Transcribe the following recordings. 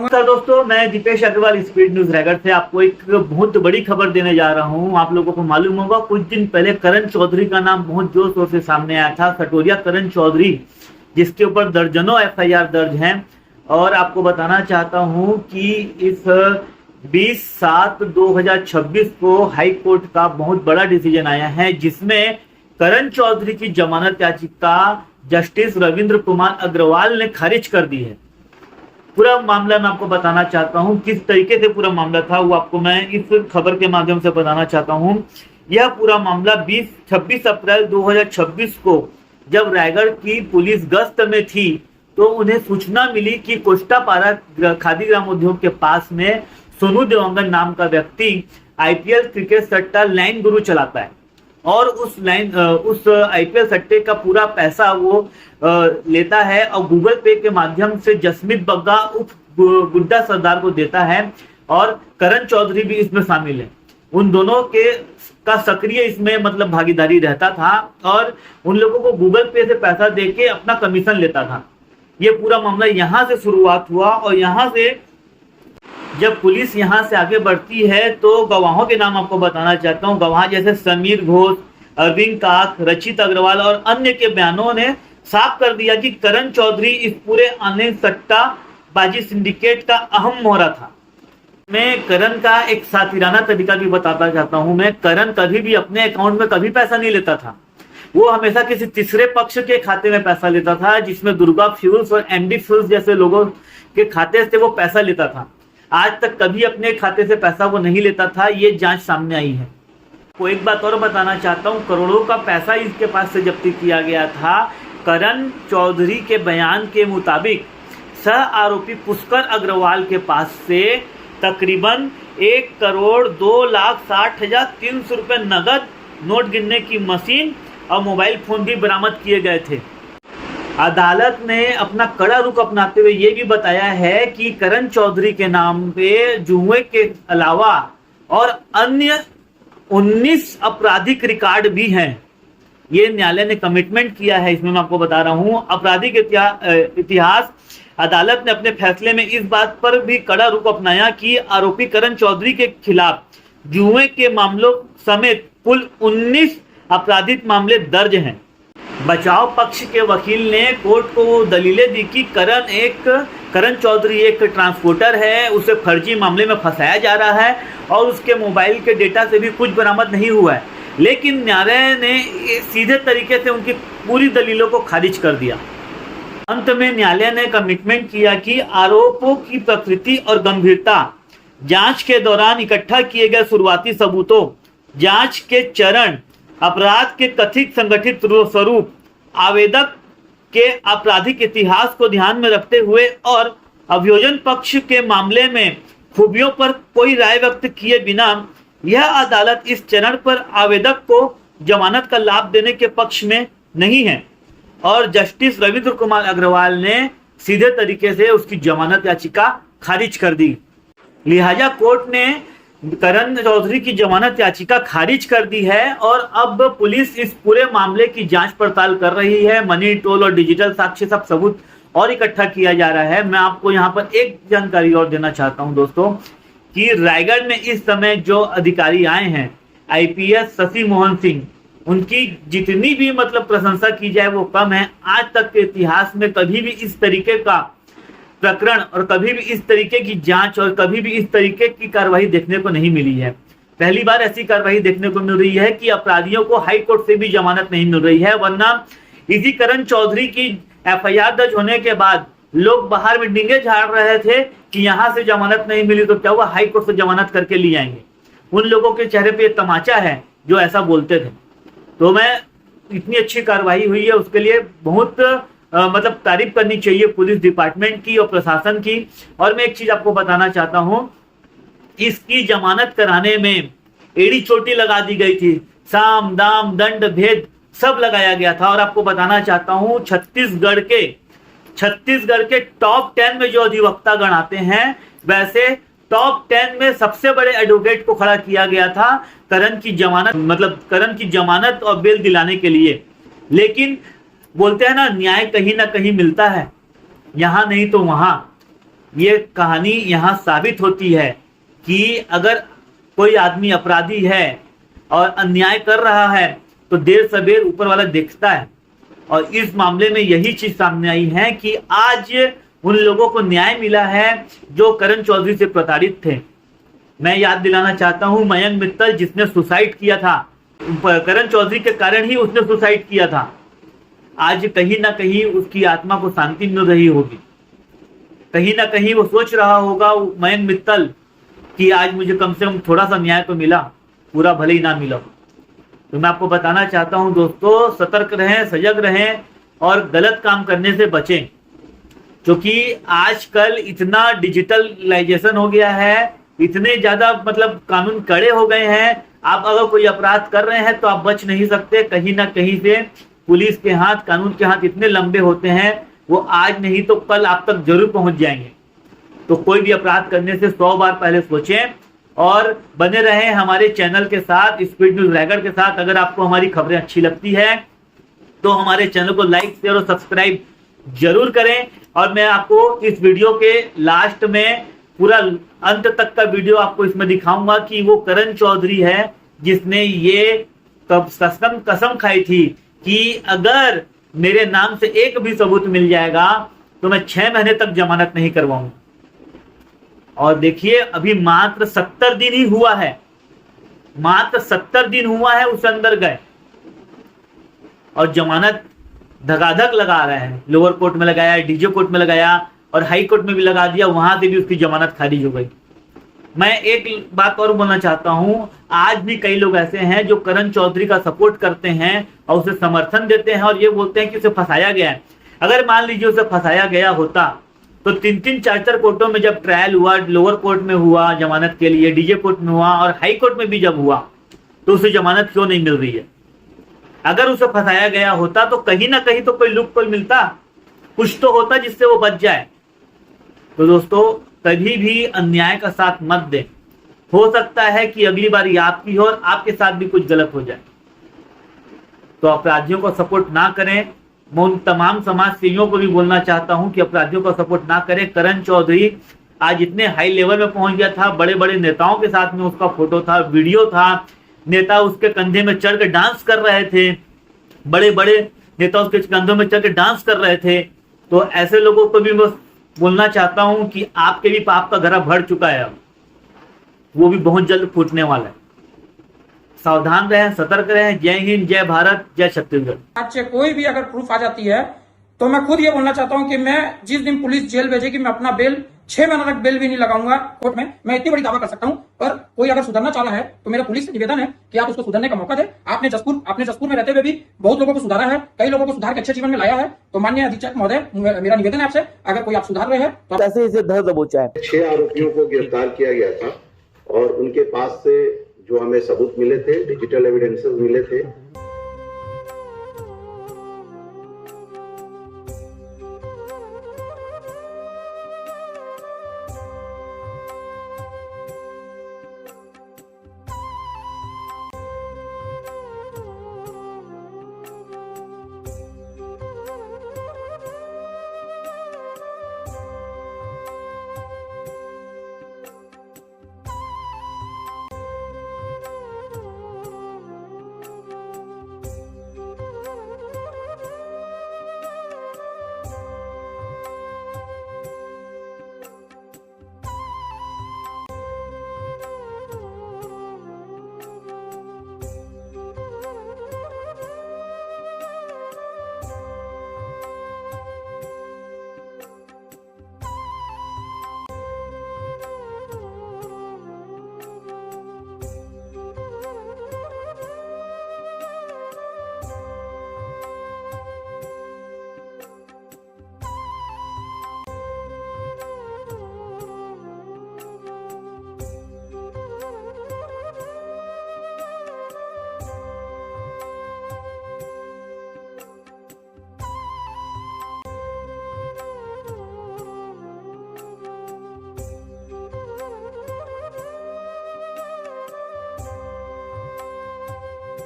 Sir दोस्तों, मैं Dipesh Agarwal speed news Raigarh से आपको एक बहुत बड़ी खबर देने जा रहा हूं। आप लोगों को मालूम होगा, कुछ दिन पहले करण चौधरी का नाम बहुत जोर शोर से सामने आया था। सटोरिया करण चौधरी, जिसके ऊपर दर्जनों एफआईआर दर्ज हैं। और आपको बताना चाहता हूं कि इस 20/7/2026 को हाई कोर्ट का बहुत बड़ा डिसीजन आया है, जिसमें करण चौधरी की जमानत याचिका जस्टिस रविंद्र कुमार अग्रवाल ने खारिज कर दी है। पूरा मामला मैं आपको बताना चाहता हूं, किस तरीके से पूरा मामला था वो आपको मैं इस खबर के माध्यम से बताना चाहता हूं। यह पूरा मामला 26 अप्रैल 2026 को जब रायगढ़ की पुलिस गश्त में थी तो उन्हें सूचना मिली कि कोष्टापारा खादी ग्राम उद्योग के पास में सोनू देवांगन नाम का व्यक्ति आईपीएल क्रिकेट सट्टा लाइन गुरु चलाता है और उस आईपीएल सट्टे का पूरा पैसा वो लेता है और गूगल पे के माध्यम से जसमीत बग्गा उर्फ गुड्डा सरदार को देता है। और करण चौधरी भी इसमें शामिल है। उन दोनों का सक्रिय इसमें मतलब भागीदारी रहता था और उन लोगों को गूगल पे से पैसा देके अपना कमीशन लेता था। ये पूरा मामला यहाँ से शुरुआत हुआ और यहाँ से जब पुलिस यहाँ से आगे बढ़ती है तो गवाहों के नाम आपको बताना चाहता हूँ। गवाह जैसे समीर घोष, अरविंद काक, रचित अग्रवाल और अन्य के बयानों ने साफ कर दिया कि करण चौधरी इस पूरे ऑनलाइन सट्टाबाजी सिंडिकेट का अहम मोहरा था। मैं करण का एक सातिराना तरीका भी बताता चाहता हूँ। मैं करण कभी भी अपने अकाउंट में कभी पैसा नहीं लेता था। वो हमेशा किसी तीसरे पक्ष के खाते में पैसा लेता था, जिसमें दुर्गा फ्यूल्स और एमडी फ्यूल्स जैसे लोगों के खाते से वो पैसा लेता था। आज तक कभी अपने खाते से पैसा वो नहीं लेता था। ये जांच सामने आई है। को एक बात और बताना चाहता हूँ, करोड़ों का पैसा इसके पास से जब्ती किया गया था। करण चौधरी के बयान के मुताबिक सह आरोपी पुष्कर अग्रवाल के पास से तकरीबन 1,02,60,300 रुपए नगद, नोट गिनने की मशीन और मोबाइल फोन भी बरामद किए गए थे। अदालत ने अपना कड़ा रुख अपनाते हुए ये भी बताया है कि करण चौधरी के नाम पे जुए के अलावा और अन्य 19 आपराधिक रिकॉर्ड भी हैं। ये न्यायालय ने कमिटमेंट किया है। इसमें मैं आपको बता रहा हूं, आपराधिक इतिहास। अदालत ने अपने फैसले में इस बात पर भी कड़ा रुख अपनाया कि आरोपी करण चौधरी के खिलाफ जुए के मामलों समेत कुल 19 आपराधिक मामले दर्ज हैं। बचाव पक्ष के वकील ने कोर्ट को दलीलें दी कि करण चौधरी एक ट्रांसपोर्टर है, उसे फर्जी मामले में फंसाया जा रहा है और उसके मोबाइल के डेटा से भी कुछ बरामद नहीं हुआ है। लेकिन न्यायालय ने सीधे तरीके से उनकी पूरी दलीलों को खारिज कर दिया। अंत में न्यायालय ने कमिटमेंट किया कि आरोपों की प्रकृति और गंभीरता, जांच के दौरान इकट्ठा किए गए शुरुआती सबूतों, जांच के चरण, अपराध के कथित संगठित स्वरूप, आवेदक के आपराधिक इतिहास को ध्यान में रखते हुए और अभियोजन पक्ष के मामले में खूबियों पर कोई राय व्यक्त किए बिना यह अदालत इस चरण पर आवेदक को जमानत का लाभ देने के पक्ष में नहीं है। और जस्टिस रविंद्र कुमार अग्रवाल ने सीधे तरीके से उसकी जमानत याचिका खारिज कर दी। लिहाजा कोर्ट ने करण चौधरी की जमानत याचिका खारिज कर दी है और अब पुलिस इस पूरे मामले की जांच पड़ताल कर रही है। मनी टोल और डिजिटल साक्ष्य सब सबूत और इकट्ठा किया जा रहा है। मैं आपको यहाँ पर एक जानकारी और देना चाहता हूँ दोस्तों कि रायगढ़ में इस समय जो अधिकारी आए हैं, आईपीएस शशि मोहन सिंह, उनकी जितनी भी मतलब प्रशंसा की जाए वो कम है। आज तक के इतिहास में कभी भी इस तरीके का प्रकरण और कभी भी इस तरीके की जांच और कभी भी इस तरीके की कार्रवाई देखने को नहीं मिली है। पहली बार ऐसी कार्रवाई देखने को मिल रही है कि अपराधियों को हाई कोर्ट से भी जमानत नहीं मिल रही है। वरना इसी करण चौधरी की एफआईआर दर्ज होने के बाद लोग बाहर में डींगे झाड़ रहे थे कि यहां से जमानत नहीं मिली तो क्या हुआ, हाई कोर्ट से जमानत करके ले आएंगे। उन लोगों के चेहरे पे तमाचा है जो ऐसा बोलते थे। तो मैं इतनी अच्छी कार्रवाई हुई है उसके लिए बहुत मतलब तारीफ करनी चाहिए पुलिस डिपार्टमेंट की और प्रशासन की। और मैं एक चीज आपको बताना चाहता हूं, इसकी जमानत कराने में एड़ी चोटी लगा दी गई थी। साम दाम दंड भेद सब लगाया गया था। और आपको बताना चाहता हूं, छत्तीसगढ़ के टॉप 10 में जो अधिवक्ता गण आते हैं, वैसे टॉप 10 में सबसे बड़े एडवोकेट को खड़ा किया गया था करण की जमानत, मतलब करण की जमानत और बेल दिलाने के लिए। लेकिन बोलते हैं ना, न्याय कहीं ना कहीं मिलता है, यहां नहीं तो वहां। ये कहानी यहां साबित होती है कि अगर कोई आदमी अपराधी है और अन्याय कर रहा है तो देर सवेर ऊपर वाला देखता है। और इस मामले में यही चीज सामने आई है कि आज उन लोगों को न्याय मिला है जो करण चौधरी से प्रताड़ित थे। मैं याद दिलाना चाहता हूं, मयंक मित्तल जिसने सुसाइड किया था, करण चौधरी के कारण ही उसने सुसाइड किया था। आज कहीं ना कहीं उसकी आत्मा को शांति मिल रही होगी, कहीं ना कहीं वो सोच रहा होगा मयंक मित्तल कि आज मुझे कम से कम थोड़ा सा न्याय तो मिला, पूरा भले ही ना मिला। तो मैं आपको बताना चाहता हूं दोस्तों, सतर्क रहें, सजग रहें और गलत काम करने से बचें, क्योंकि आजकल इतना डिजिटलाइजेशन हो गया है, इतने ज्यादा मतलब कानून कड़े हो गए हैं। आप अगर कोई अपराध कर रहे हैं तो आप बच नहीं सकते, कहीं ना कहीं से पुलिस के हाथ, कानून के हाथ इतने लंबे होते हैं, वो आज नहीं तो कल आप तक जरूर पहुंच जाएंगे। तो कोई भी अपराध करने से 100 बार पहले सोचें और बने रहें हमारे चैनल के साथ, स्पीड न्यूज रायगढ़ के साथ। अगर आपको हमारी खबरें अच्छी लगती है तो हमारे चैनल को लाइक, शेयर और सब्सक्राइब जरूर करें। और मैं आपको इस वीडियो के लास्ट में पूरा अंत तक का वीडियो आपको इसमें दिखाऊंगा कि वो करण चौधरी है जिसने ये कसम खाई थी कि अगर मेरे नाम से एक भी सबूत मिल जाएगा तो मैं 6 महीने तक जमानत नहीं करवाऊंगा। और देखिए, अभी मात्र 70 दिन ही हुआ है, मात्र 70 दिन हुआ है उस अंदर गए और जमानत धगाधक लगा रहे हैं। लोअर कोर्ट में लगाया, डीजे कोर्ट में लगाया और हाई कोर्ट में भी लगा दिया, वहां से भी उसकी जमानत खारिज हो गई। मैं एक बात और बोलना चाहता हूं, आज भी कई लोग ऐसे हैं जो करण चौधरी का सपोर्ट करते हैं और उसे समर्थन देते हैं और ये बोलते हैं कि उसे फंसाया गया है। अगर मान लीजिए उसे फंसाया गया होता तो 3-3, 4-4 कोर्टों में जब ट्रायल हुआ, लोअर कोर्ट में हुआ जमानत के लिए, डीजे कोर्ट में हुआ और हाई कोर्ट में भी जब हुआ, तो उसे जमानत क्यों नहीं मिल रही है? अगर उसे फंसाया गया होता तो कहीं ना कहीं तो कोई लूप होल मिलता, कुछ तो होता जिससे वो बच जाए। तो दोस्तों, कभी भी अन्याय का साथ मत दें। हो सकता है कि अगली बार ये आपकी हो और आपके साथ भी कुछ गलत हो जाए। तो अपराधियों को सपोर्ट ना करें। मैं उन तमाम समाज सेवियों को भी बोलना चाहता हूं कि अपराधियों को सपोर्ट ना करें। करण चौधरी आज इतने हाई लेवल में पहुंच गया था, बड़े बड़े नेताओं के साथ में उसका फोटो था, वीडियो था, नेता उसके कंधे में चढ़ के डांस कर रहे थे, बड़े बड़े नेता उसके कंधों में चढ़ के डांस कर रहे थे। तो ऐसे लोगों को भी मैं बोलना चाहता हूं कि आपके भी पाप का घड़ा भर चुका है, अब वो भी बहुत जल्द फूटने वाला है। सावधान रहें, सतर्क रहें। जय हिंद, जय भारत, जय छत्तीसगढ़। आज से कोई भी अगर प्रूफ आ जाती है तो मैं खुद ये बोलना चाहता हूं कि मैं जिस दिन पुलिस जेल भेजेगी मैं अपना बेल 6 महीने तक बेल भी नहीं लगाऊंगा कोर्ट में। मैं इतनी बड़ी दावा कर सकता हूं। पर कोई अगर सुधरना चाह रहा है तो मेरा पुलिस से निवेदन है कि आप उसको सुधरने का मौका दें। आपने जसपुर में रहते हुए भी बहुत लोगों को सुधारा है, कई लोगों को सुधार के अच्छे जीवन में लाया है। तो माननीय अधीक्षक महोदय, मेरा निवेदन है आपसे, अगर कोई आप सुधार रहे हैं तो कैसे इसे धर दबोचा है। 6 आरोपियों को गिरफ्तार किया गया था और उनके पास से जो हमें सबूत मिले थे, डिजिटल एविडेंसेस मिले थे,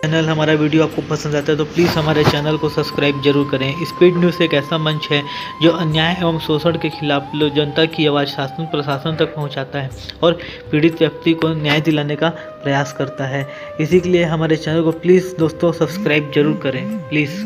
चैनल हमारा वीडियो आपको पसंद आता है तो प्लीज़ हमारे चैनल को सब्सक्राइब जरूर करें। स्पीड न्यूज़ एक ऐसा मंच है जो अन्याय एवं शोषण के खिलाफ जनता की आवाज़ शासन प्रशासन तक पहुंचाता है और पीड़ित व्यक्ति को न्याय दिलाने का प्रयास करता है। इसी के लिए हमारे चैनल को प्लीज़ दोस्तों सब्सक्राइब जरूर करें प्लीज़।